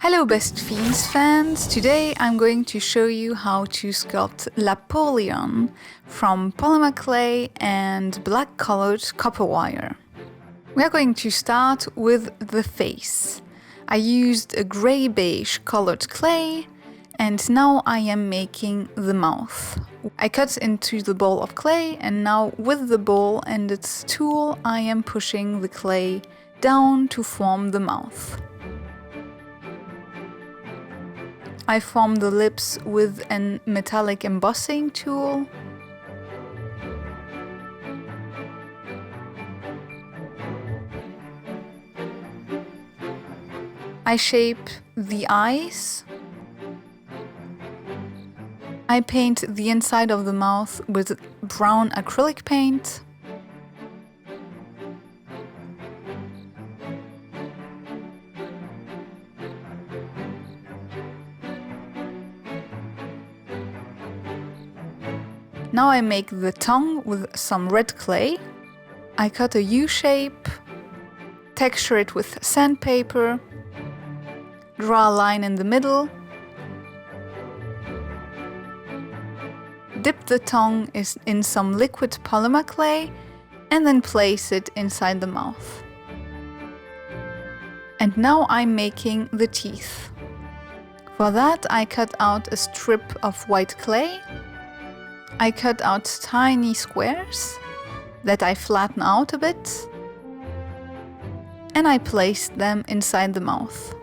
Hello best Fiends fans! Today I'm going to show you how to sculpt Lapoleon from polymer clay and black colored copper wire. We are going to start with the face. I used a grey beige colored clay and now I am making the mouth. I cut into the ball of clay and now with the ball and its tool I am pushing the clay down to form the mouth. I form the lips with a metallic embossing tool. I shape the eyes. I paint the inside of the mouth with brown acrylic paint. Now I make the tongue with some red clay. I cut a U shape, texture it with sandpaper, draw a line in the middle, dip the tongue in some liquid polymer clay and then place it inside the mouth. And now I'm making the teeth. For that I cut out a strip of white clay. I cut out tiny squares that I flatten out a bit and I placed them inside the mouth.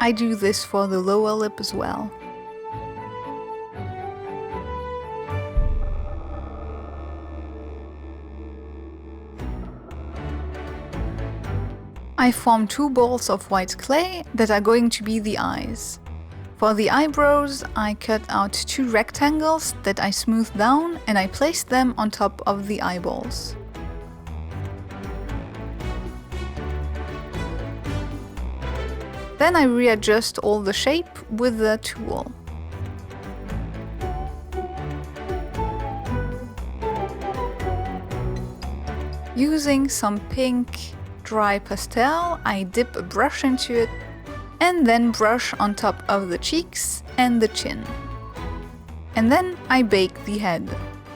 I do this for the lower lip as well. I form two balls of white clay that are going to be the eyes. For the eyebrows, I cut out two rectangles that I smooth down and I place them on top of the eyeballs. Then I readjust all the shape with the tool. Using some pink dry pastel, I dip a brush into it and then brush on top of the cheeks and the chin. And then I bake the head.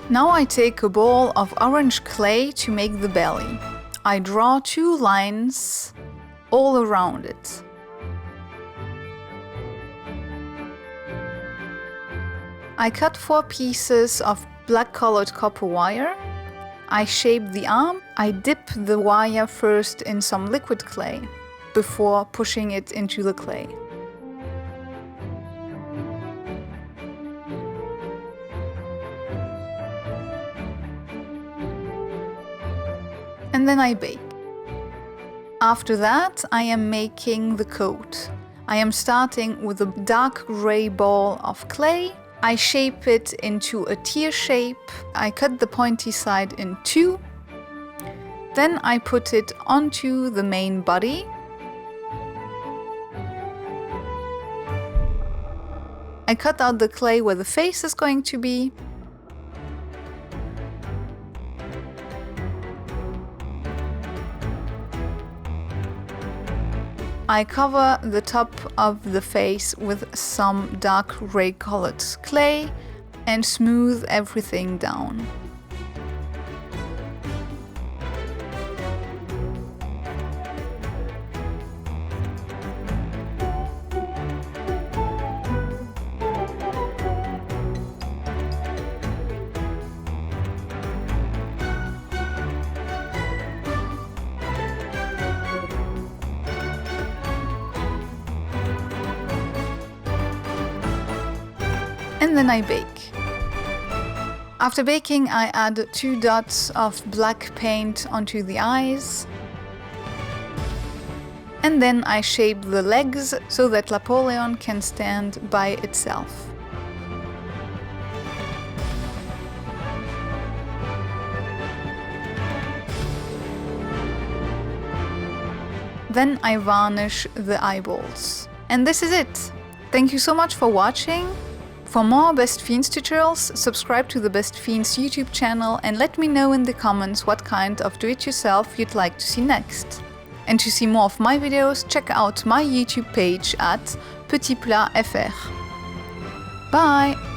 Now I take a ball of orange clay to make the belly. I draw two lines all around it. I cut 4 pieces of black colored copper wire. I shape the arm. I dip the wire first in some liquid clay before pushing it into the clay. And then I bake. After that, I am making the coat. I am starting with a dark gray ball of clay. I shape it into a tear shape. I cut the pointy side in 2. Then I put it onto the main body. I cut out the clay where the face is going to be. I cover the top of the face with some dark gray colored clay and smooth everything down. And then I bake. After baking, I add 2 dots of black paint onto the eyes. And then I shape the legs so that Lapoleon can stand by itself. Then I varnish the eyeballs. And this is it! Thank you so much for watching. For more Best Fiends tutorials, subscribe to the Best Fiends YouTube channel and let me know in the comments what kind of do-it-yourself you'd like to see next. And to see more of my videos, check out my YouTube page at petitplat.fr. Bye!